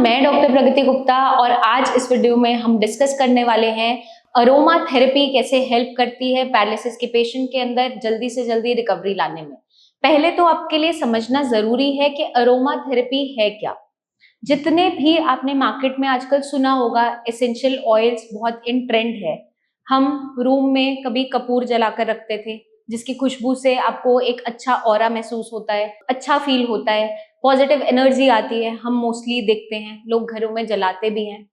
मैं डॉक्टर प्रगति गुप्ता और आज इस वीडियो में हम डिस्कस करने वाले हैं अरोमा थेरेपी कैसे हेल्प करती है पैरालिसिस के पेशेंट के अंदर जल्दी से जल्दी रिकवरी लाने में। पहले तो आपके लिए समझना जरूरी है कि अरोमा थेरेपी है क्या। जितने भी आपने मार्केट में आजकल सुना होगा एसेंशियल ऑयल्स बहुत इन ट्रेंड है। हम रूम में कभी कपूर जलाकर रखते थे जिसकी खुशबू से आपको एक अच्छा ऑरा महसूस होता है, अच्छा फील होता है, पॉजिटिव एनर्जी आती है। हम मोस्टली देखते हैं लोग घरों में जलाते भी हैं।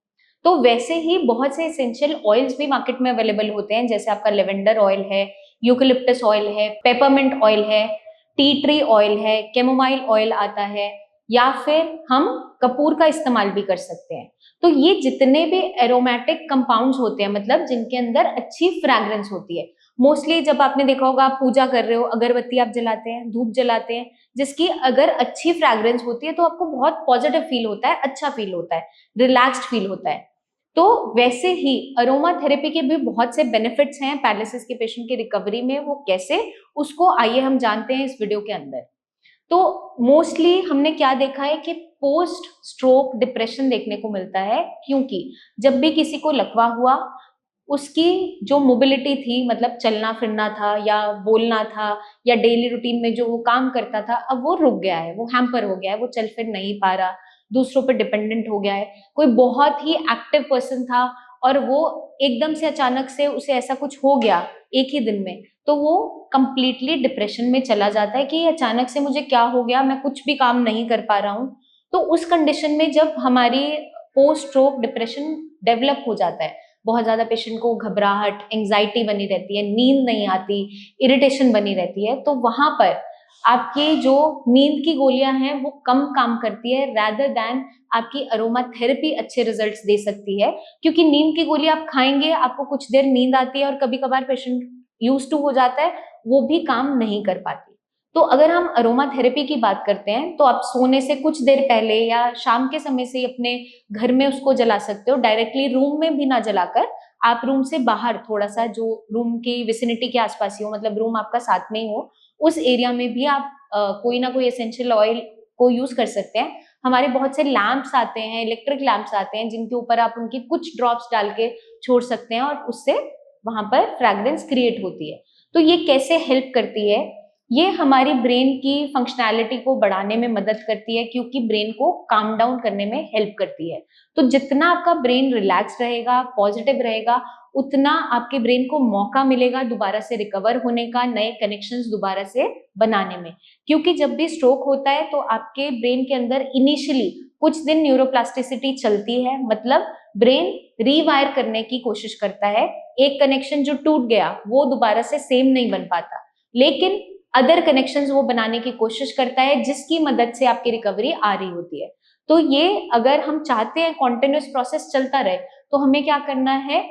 तो वैसे ही बहुत से एसेंशियल ऑयल्स भी मार्केट में अवेलेबल होते हैं, जैसे आपका लेवेंडर ऑयल है, यूकलिप्टस ऑयल है, पेपरमिंट ऑयल है, टी ट्री ऑयल है, कैमोमाइल ऑयल आता है, या फिर हम कपूर का इस्तेमाल भी कर सकते हैं। तो ये जितने भी एरोमेटिक कंपाउंड्स होते हैं, मतलब जिनके अंदर अच्छी फ्रैग्रेंस होती है, मोस्टली जब आपने देखा होगा आप पूजा कर रहे हो, अगरबत्ती आप जलाते हैं, धूप जलाते हैं, जिसकी अगर अच्छी फ्रैग्रेंस होती है तो आपको बहुत पॉजिटिव फील होता है, अच्छा फील होता है, रिलैक्स्ड फील होता है। तो वैसे ही अरोमा थेरेपी के भी बहुत से बेनिफिट्स हैं पैरालिसिस के पेशेंट की रिकवरी में। वो कैसे, उसको आइए हम जानते हैं इस वीडियो के अंदर। तो मोस्टली हमने क्या देखा है कि पोस्ट स्ट्रोक डिप्रेशन देखने को मिलता है, क्योंकि जब भी किसी को लकवा हुआ उसकी जो मोबिलिटी थी, मतलब चलना फिरना था या बोलना था या डेली रूटीन में जो वो काम करता था, अब वो रुक गया है, वो हैम्पर हो गया है, वो चल फिर नहीं पा रहा, दूसरों पर डिपेंडेंट हो गया है। कोई बहुत ही एक्टिव पर्सन था और वो एकदम से अचानक से उसे ऐसा कुछ हो गया एक ही दिन में, तो वो कंप्लीटली डिप्रेशन में चला जाता है कि अचानक से मुझे क्या हो गया, मैं कुछ भी काम नहीं कर पा रहा हूँ। तो उस कंडीशन में जब हमारी पोस्ट स्ट्रोक डिप्रेशन डेवलप हो जाता है, बहुत ज्यादा पेशेंट को घबराहट, एंजाइटी बनी रहती है, नींद नहीं आती, इरिटेशन बनी रहती है, तो वहां पर आपकी जो नींद की गोलियां हैं वो कम काम करती है रैदर दैन आपकी अरोमा थेरेपी अच्छे रिजल्ट्स दे सकती है। क्योंकि नींद की गोली आप खाएंगे, आपको कुछ देर नींद आती है और कभी कभार पेशेंट यूज टू हो जाता है, वो भी काम नहीं कर पाती। तो अगर हम अरोमा थेरेपी की बात करते हैं तो आप सोने से कुछ देर पहले या शाम के समय से अपने घर में उसको जला सकते हो, डायरेक्टली रूम में भी ना जलाकर आप रूम से बाहर थोड़ा सा, जो रूम की विसिनिटी के आसपास ही हो, मतलब रूम आपका साथ में ही हो, उस एरिया में भी आप कोई ना कोई एसेंशियल ऑयल को यूज कर सकते हैं। हमारे बहुत से लैंप्स आते हैं, इलेक्ट्रिक लैंप्स आते हैं, जिनके ऊपर आप उनकी कुछ ड्रॉप्स डाल के छोड़ सकते हैं और उससे वहां पर फ्रैग्रेंस क्रिएट होती है। तो ये कैसे हेल्प करती है, ये हमारी ब्रेन की फंक्शनैलिटी को बढ़ाने में मदद करती है, क्योंकि ब्रेन को काम डाउन करने में हेल्प करती है। तो जितना आपका ब्रेन रिलैक्स रहेगा, पॉजिटिव रहेगा, उतना आपके ब्रेन को मौका मिलेगा दोबारा से रिकवर होने का, नए कनेक्शंस दोबारा से बनाने में। क्योंकि जब भी स्ट्रोक होता है तो आपके ब्रेन के अंदर इनिशियली कुछ दिन न्यूरोप्लास्टिसिटी चलती है, मतलब ब्रेन रीवायर करने की कोशिश करता है। एक कनेक्शन जो टूट गया वो दोबारा से सेम नहीं बन पाता, लेकिन अदर कनेक्शंस वो बनाने की कोशिश करता है, जिसकी मदद से आपकी रिकवरी आ रही होती है। तो ये अगर हम चाहते हैं कॉन्टिन्यूस प्रोसेस चलता रहे, तो हमें क्या करना है,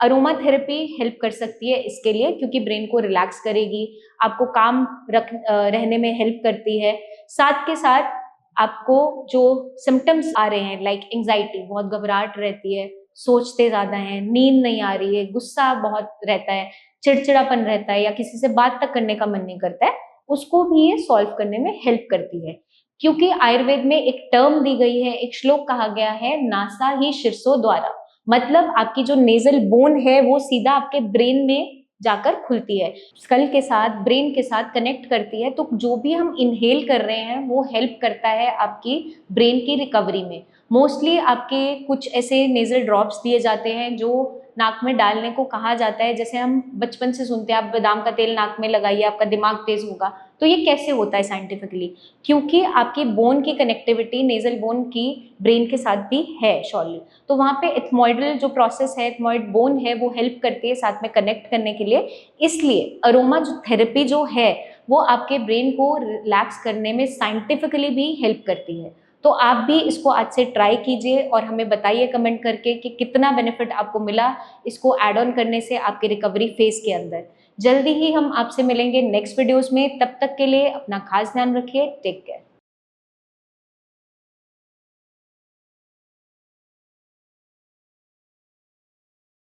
अरोमा थेरेपी हेल्प कर सकती है इसके लिए, क्योंकि ब्रेन को रिलैक्स करेगी, आपको काम रहने में हेल्प करती है। साथ के साथ आपको जो सिम्टम्स आ रहे हैं लाइक एंजाइटी, बहुत घबराहट रहती है, सोचते ज्यादा हैं, नींद नहीं आ रही है, गुस्सा बहुत रहता है, चिड़चिड़ापन रहता है, या किसी से बात तक करने का मन नहीं करता है, उसको भी ये सॉल्व करने में हेल्प करती है। क्योंकि आयुर्वेद में एक टर्म दी गई है, एक श्लोक कहा गया है, नासा ही शीर्षो द्वारा, मतलब आपकी जो नेजल बोन है वो सीधा आपके ब्रेन में जाकर खुलती है, स्कल के साथ, ब्रेन के साथ कनेक्ट करती है। तो जो भी हम इनहेल कर रहे हैं वो हेल्प करता है आपकी ब्रेन की रिकवरी में। मोस्टली आपके कुछ ऐसे नेजल ड्रॉप्स दिए जाते हैं जो नाक में डालने को कहा जाता है। जैसे हम बचपन से सुनते हैं, आप बादाम का तेल नाक में लगाइए, आपका दिमाग तेज होगा। तो ये कैसे होता है साइंटिफिकली, क्योंकि आपकी बोन की कनेक्टिविटी नेजल बोन की ब्रेन के साथ भी है श्योरली। तो वहाँ पे एथमॉइडल जो प्रोसेस है, एथमॉइड बोन है, वो हेल्प करती है साथ में कनेक्ट करने के लिए। इसलिए अरोमा जो थेरेपी जो है वो आपके ब्रेन को रिलैक्स करने में साइंटिफिकली भी हेल्प करती है। तो आप भी इसको आज से ट्राई कीजिए और हमें बताइए कमेंट करके कि कितना बेनिफिट आपको मिला इसको ऐड ऑन करने से आपके रिकवरी फेज के अंदर। जल्दी ही हम आपसे मिलेंगे नेक्स्ट वीडियोस में, तब तक के लिए अपना खास ध्यान रखिए। Take care.